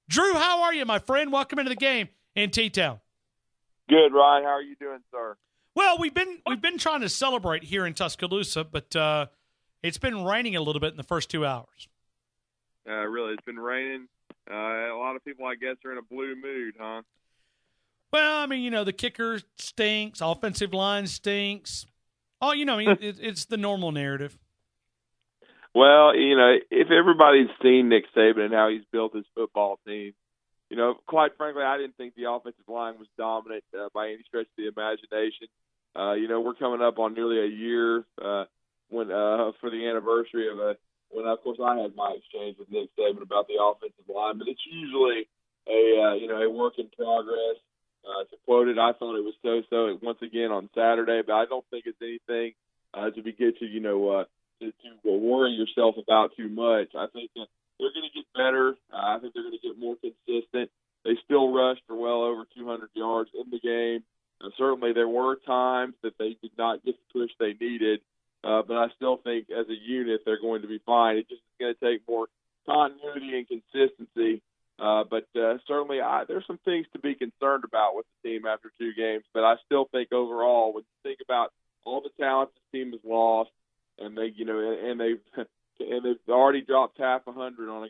Drew, how are you, my friend? Welcome into the game in T-Town. Good, Ryan. How are you doing, sir? Well, we've been trying to celebrate here in Tuscaloosa, but it's been raining a little bit in the first 2 hours. Really, it's been raining. A lot of people, I guess, are in a blue mood, huh? Well, I mean, the kicker stinks, offensive line stinks. Oh, it's the normal narrative. Well, if everybody's seen Nick Saban and how he's built his football team, quite frankly, I didn't think the offensive line was dominant by any stretch of the imagination. We're coming up on nearly a year when for the anniversary of when, of course, I had my exchange with Nick Saban about the offensive line, but it's usually a work in progress. To quote it, I thought it was so once again on Saturday, but I don't think it's anything to worry yourself about too much. I think that they're going to get better. I think they're going to get more consistent. They still rushed for well over 200 yards in the game. Certainly there were times that they did not get the push they needed, but I still think as a unit they're going to be fine. It's just going to take more continuity and consistency. But certainly there's some things to be concerned about with the team after 2 games. But I still think overall, when you think about all the talent the team has lost, and they've already dropped half 100 on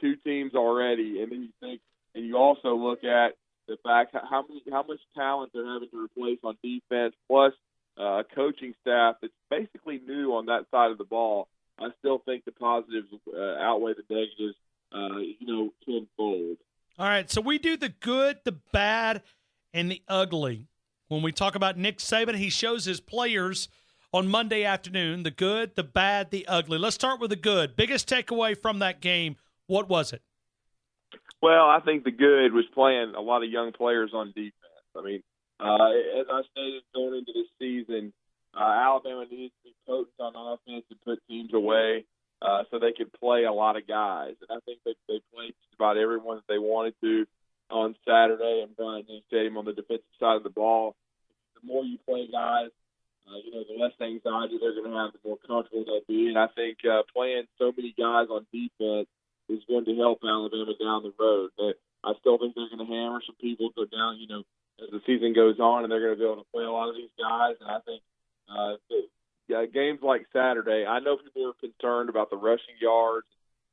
2 teams already, and then you think, and you also look at the fact how much talent they're having to replace on defense, plus a coaching staff that's basically new on that side of the ball. I still think the positives outweigh the negatives, tenfold. All right, so we do the good, the bad, and the ugly. When we talk about Nick Saban, he shows his players on Monday afternoon, the good, the bad, the ugly. Let's start with the good. Biggest takeaway from that game, what was it? Well, I think the good was playing a lot of young players on defense. I mean, as I stated going into this season, Alabama needs to be potent on offense and put teams away so they could play a lot of guys. And I think that they played just about everyone that they wanted to on Saturday and Bryant-Denny Stadium on the defensive side of the ball. The more you play guys, the less anxiety they're going to have, the more comfortable they'll be. And I think playing so many guys on defense is going to help Alabama down the road. I still think they're going to hammer some people go down, as the season goes on, and they're going to be able to play a lot of these guys. And I think games like Saturday, I know people are concerned about the rushing yards.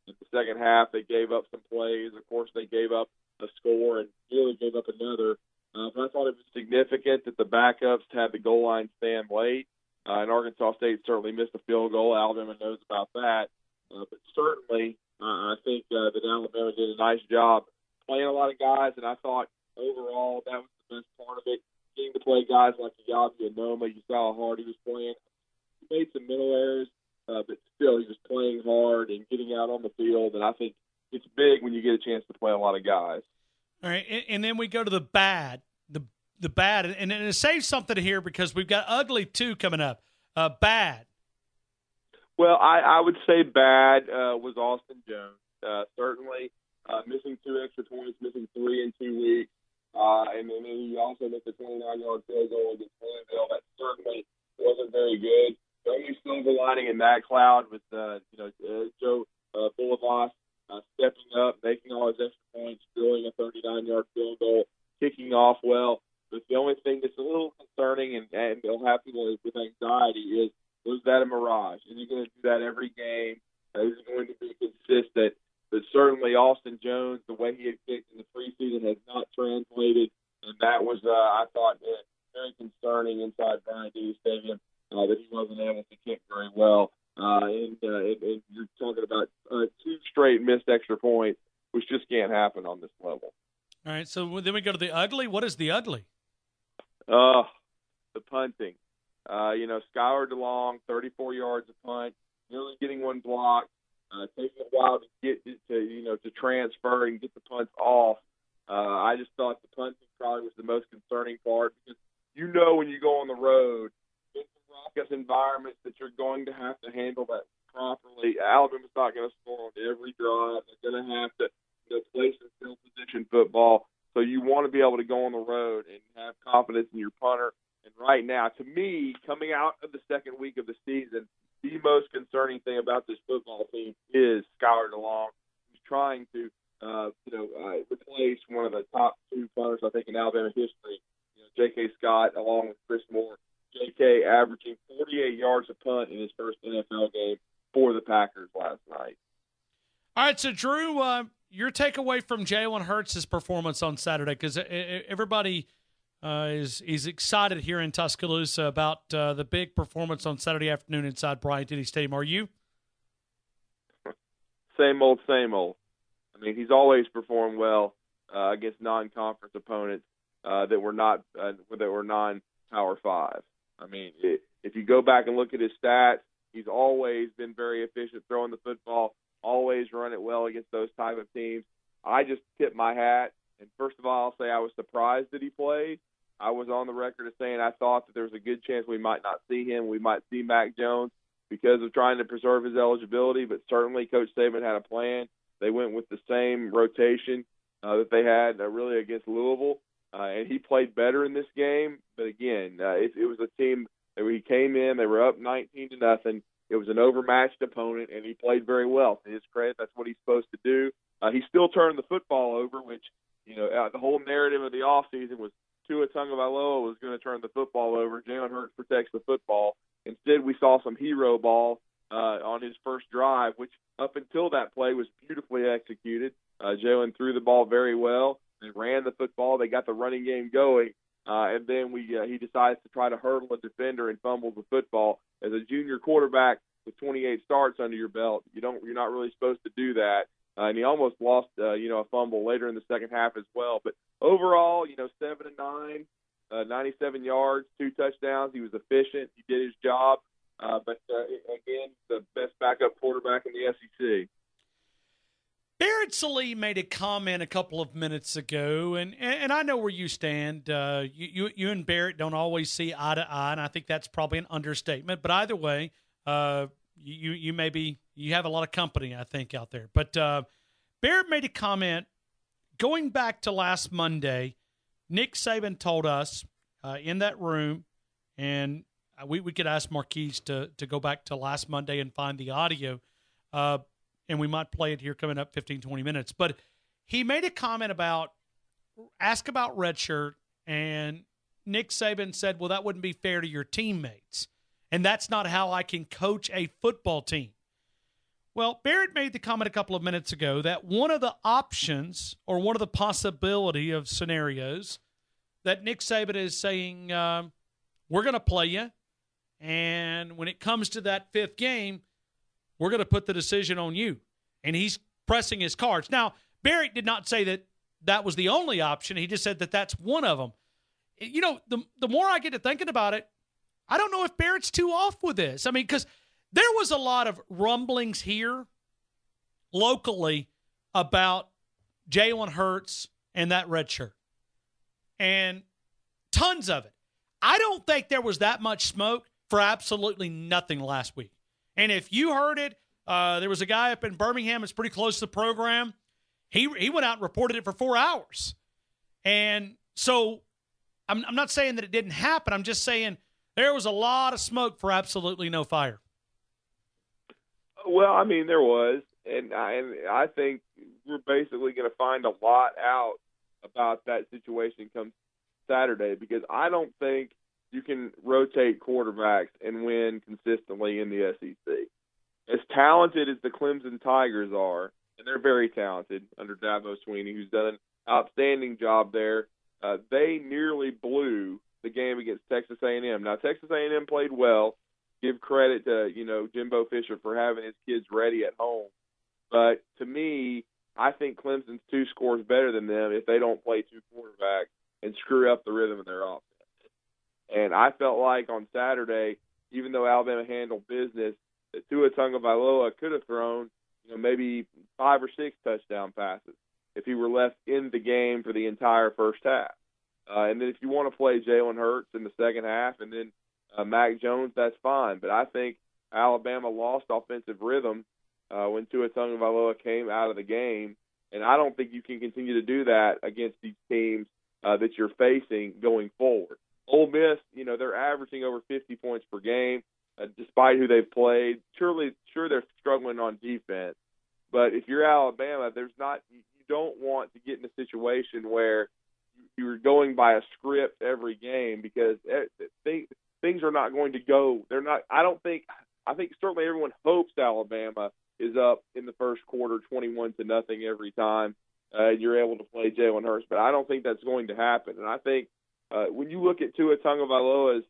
In the second half, they gave up some plays. Of course, they gave up a score and nearly gave up another. But I thought it was significant that the backups had the goal line stand late. And Arkansas State certainly missed a field goal. Alabama knows about that. But certainly, I think that Alabama did a nice job playing a lot of guys. And I thought overall that was the best part of it. Getting to play guys like Yabi and Noma. You saw how hard he was playing. He made some middle errors, but still he was playing hard and getting out on the field. And I think it's big when you get a chance to play a lot of guys. All right, and then we go to the bad. The bad, and it saves something here because we've got ugly too coming up. Bad. Well, I would say bad was Austin Jones. Certainly missing 2 extra points, missing 3 in 2 weeks. And then he also missed a 29-yard field goal against Louisville. That certainly wasn't very good. The only silver lining in that cloud was, Joe Bulavas stepping up, making all his extra points, drilling a 39-yard field goal, kicking off well. But the only thing that's a little concerning and they'll have people with anxiety was that a mirage? Is he going to do that every game? Is he going to be consistent? But certainly Austin Jones, the way he had kicked in the preseason has not translated. And that was, I thought, very concerning inside Bryant-Denny Stadium that he wasn't able to kick very well. And you're talking about 2 straight missed extra points, which just can't happen on this level. All right, so then we go to the ugly. What is the ugly? The punting. Skylar DeLong, 34 yards of punt, nearly getting one block, taking a while to get to transfer and get the punts off. I just thought the punting probably was the most concerning part because when you go on the road in some raucous environments that you're going to have to handle that properly. Alabama's not going to score on every drive. They're going to have to play some field position football. So you want to be able to go on the road and have confidence in your punter. And right now, to me, coming out of the second week of the season, the most concerning thing about this football team is Skylar DeLong, who's trying to replaced one of the top two punters, I think, in Alabama history, J.K. Scott, along with Chris Moore. J.K. averaging 48 yards a punt in his first NFL game for the Packers last night. All right, so Drew, your takeaway from Jalen Hurts' performance on Saturday, because everybody is excited here in Tuscaloosa about the big performance on Saturday afternoon inside Bryant-Denny Stadium. Are you? Same old, same old. I mean, he's always performed well against non-conference opponents that were non-Power 5. I mean, if you go back and look at his stats, he's always been very efficient throwing the football, always run it well against those type of teams. I just tip my hat, and first of all, I'll say I was surprised that he played. I was on the record as saying I thought that there was a good chance we might not see him. We might see Mac Jones because of trying to preserve his eligibility, but certainly Coach Saban had a plan. They went with the same rotation that they had really against Louisville. And he played better in this game. But again, it was a team that he came in, they were up 19-0. It was an overmatched opponent, and he played very well. To his credit, that's what he's supposed to do. He still turned the football over, which, the whole narrative of the offseason was Tua Tagovailoa was going to turn the football over. Jalen Hurts protects the football. Instead, we saw some hero ball on his first drive, which up until that play was beautifully executed. Jalen threw the ball very well. They ran the football. They got the running game going. And then he decides to try to hurdle a defender and fumble the football. As a junior quarterback with 28 starts under your belt, you're not really supposed to do that. And he almost lost, a fumble later in the second half as well. But overall, 7-9, 97 yards, 2 touchdowns. He was efficient. He did his job. But again, the best backup quarterback in the SEC. Barrett Salee made a comment a couple of minutes ago, and I know where you stand. You and Barrett don't always see eye to eye, and I think that's probably an understatement. But either way, you have a lot of company, I think, out there. But Barrett made a comment going back to last Monday. Nick Saban told us in that room, and we could ask Marquise to go back to last Monday and find the audio. And we might play it here coming up 15, 20 minutes. But he made a comment ask about redshirt, and Nick Saban said, well, that wouldn't be fair to your teammates. And that's not how I can coach a football team. Well, Barrett made the comment a couple of minutes ago that one of the options or one of the possibility of scenarios that Nick Saban is saying, we're going to play you, and when it comes to that 5th game, we're going to put the decision on you. And he's pressing his cards. Now, Barrett did not say that that was the only option. He just said that that's one of them. The more I get to thinking about it, I don't know if Barrett's too off with this. I mean, because there was a lot of rumblings here locally about Jalen Hurts and that red shirt. And tons of it. I don't think there was that much smoke for absolutely nothing last week. And if you heard it, there was a guy up in Birmingham that's pretty close to the program. He went out and reported it for 4 hours. And so I'm not saying that it didn't happen. I'm just saying there was a lot of smoke for absolutely no fire. Well, I mean, there was. And I think we're basically going to find a lot out about that situation come Saturday, because I don't think you can rotate quarterbacks and win consistently in the SEC. As talented as the Clemson Tigers are, and they're very talented under Dabo Swinney, who's done an outstanding job there, they nearly blew the game against Texas A&M. Now, Texas A&M played well. Give credit to, Jimbo Fisher for having his kids ready at home. But to me, I think Clemson's 2 scores better than them if they don't play 2 quarterbacks and screw up the rhythm of their offense. And I felt like on Saturday, even though Alabama handled business, that Tua Tagovailoa could have thrown, maybe 5 or 6 touchdown passes if he were left in the game for the entire first half. And then if you want to play Jalen Hurts in the second half and then Mac Jones, that's fine. But I think Alabama lost offensive rhythm when Tua Tagovailoa came out of the game. And I don't think you can continue to do that against these teams that you're facing going forward. Ole Miss, they're averaging over 50 points per game, despite who they've played. Sure, they're struggling on defense. But if you're Alabama, you don't want to get in a situation where you're going by a script every game, because things are not going to go. They're not. I think certainly everyone hopes Alabama is up in the first quarter 21-0 every time you're able to play Jalen Hurts, but I don't think that's going to happen. And I think when you look at Tua Tagovailoa's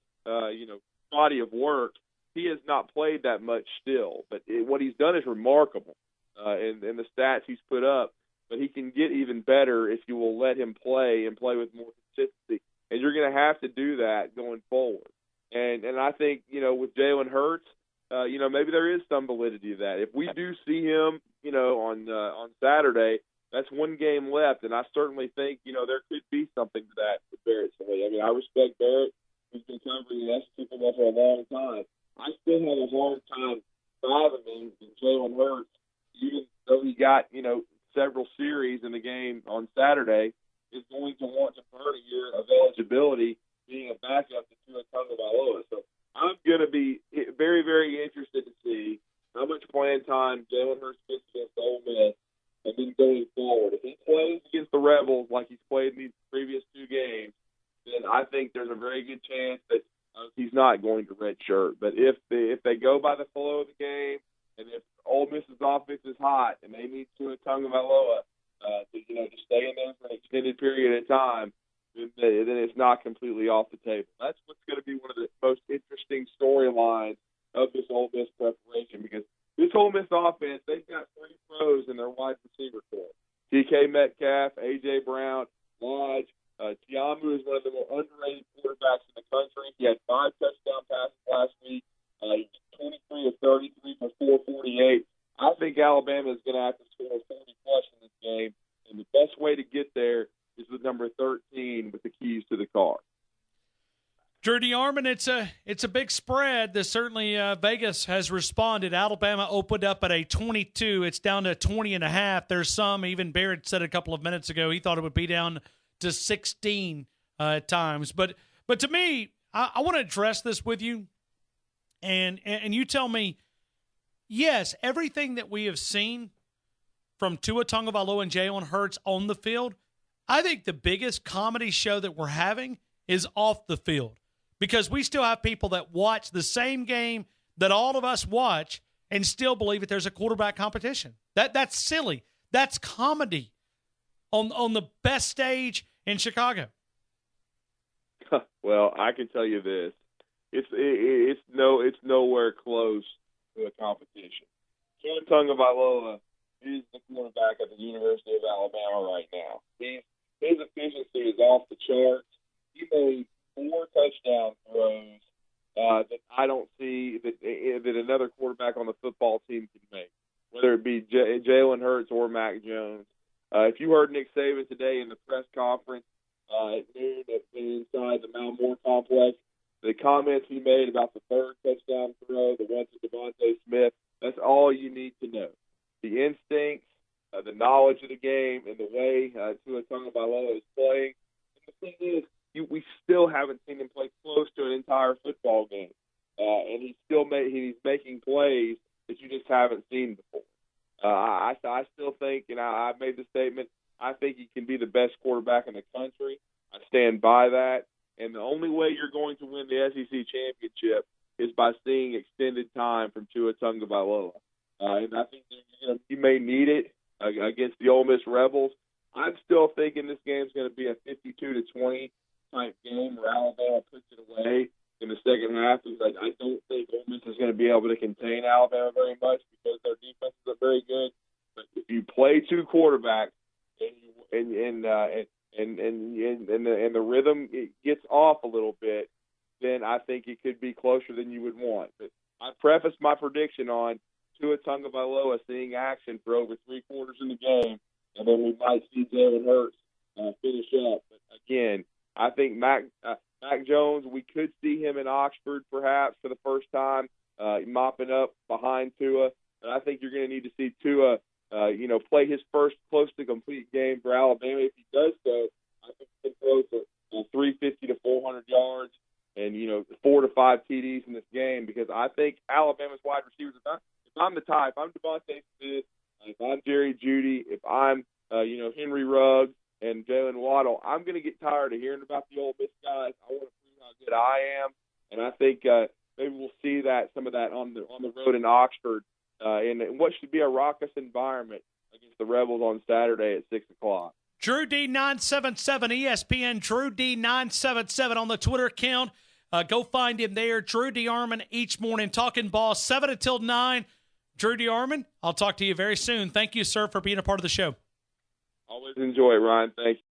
body of work, he has not played that much still, but what he's done is remarkable in the stats he's put up. But he can get even better if you will let him play and play with more consistency. And you're going to have to do that going forward. And I think, with Jalen Hurts, maybe there is some validity to that. If we do see him, on Saturday, that's one game left, and I certainly think, there could be something to that with Barrett Sallee. I mean, I respect Barrett, who's been covering the SEC football for a long time. I still have a hard time fathoming Jalen Hurts, even though he got, several series in the game on Saturday, is going to want to burn a year of eligibility being a backup to Tua Tagovailoa. So I'm going to be very, very interested to see how much playing time Jalen Hurts gets against Ole Miss, and then going forward. If he plays against the Rebels like he's played in these previous two games, then I think there's a very good chance that he's not going to redshirt. But if they go by the flow of the game, and if Ole Miss's offense is hot and they need Tua Tagovailoa to stay in there for an extended period of time, then it's not completely off the table. That's what's going to be one of the most interesting storylines of this Ole Miss preparation, because this Ole Miss offense, they've got three pros in their wide receiver corps: DK Metcalf, A.J. Brown, Lodge. Tiamu is one of the more underrated quarterbacks in the country. He had 5 touchdown passes last week. He was 23 of 33 for 448. I think Alabama is going to have to score 40-plus in this game, and the best way to get there is with number 13 with the keys to the car. Drew DeArmond, it's a big spread. Certainly Vegas has responded. Alabama opened up at a 22. It's down to 20.5. There's some, even Barrett said a couple of minutes ago, he thought it would be down to 16 at times. But to me, I want to address this with you, and you tell me, yes, everything that we have seen from Tua Tagovailoa and Jalen Hurts on the field, I think the biggest comedy show that we're having is off the field, because we still have people that watch the same game that all of us watch and still believe that there's a quarterback competition. That's silly. That's comedy on the best stage in Chicago. Well, I can tell you this: it's nowhere close to a competition. Tua Tagovailoa is the quarterback at the University of Alabama right now. His efficiency is off the charts. He made 4 touchdown throws that I don't see that another quarterback on the football team can make, whether it be Jalen Hurts or Mac Jones. If you heard Nick Saban today in the press conference at noon inside the Mount Moore complex, the comments he made about the 3rd touchdown throw, the one to Devontae Smith, that's all you need to know. The instincts, the knowledge of the game, and the way Tua Tagovailoa is playing. And the thing is, we still haven't seen him play close to an entire football game, and he's making plays that you just haven't seen before. I still think, I've made the statement, I think he can be the best quarterback in the country. I stand by that. And the only way you're going to win the SEC championship is by seeing extended time from Tua Tagovailoa. And I think you may need it against the Ole Miss Rebels. I'm still thinking this game's going to be a 52-20 type game where Alabama puts it away in the second half, because I don't think Ole Miss is going to be able to contain Alabama very much, because their defenses are very good. But if you play 2 quarterbacks and the rhythm gets off a little bit, then I think it could be closer than you would want. But I prefaced my prediction on Tua Tagovailoa seeing action for over 3 quarters in the game, and then we might see Jalen Hurts finish up. But again, I think Mac Jones, we could see him in Oxford perhaps for the first time, mopping up behind Tua. And I think you're going to need to see Tua, play his first close to complete game for Alabama. If he does so, I think he can throw for 350 to 400 yards and 4 to 5 TDs in this game, because I think Alabama's wide receivers. If I'm the type, if I'm Devontae Smith, if I'm Jerry Jeudy, if I'm Ruggs and Jalen Waddle, I'm going to get tired of hearing about the Ole Miss guys. I want to prove how good I am, and I think maybe we'll see some of that on the road in Oxford in what should be a raucous environment against the Rebels on Saturday at 6 o'clock. Drew D977, ESPN, Drew D977 on the Twitter account. Go find him there. Drew DeArmond each morning, talking ball, 7 until 9. Drew DeArmond, I'll talk to you very soon. Thank you, sir, for being a part of the show. Always enjoy it, Ryan. Thank you.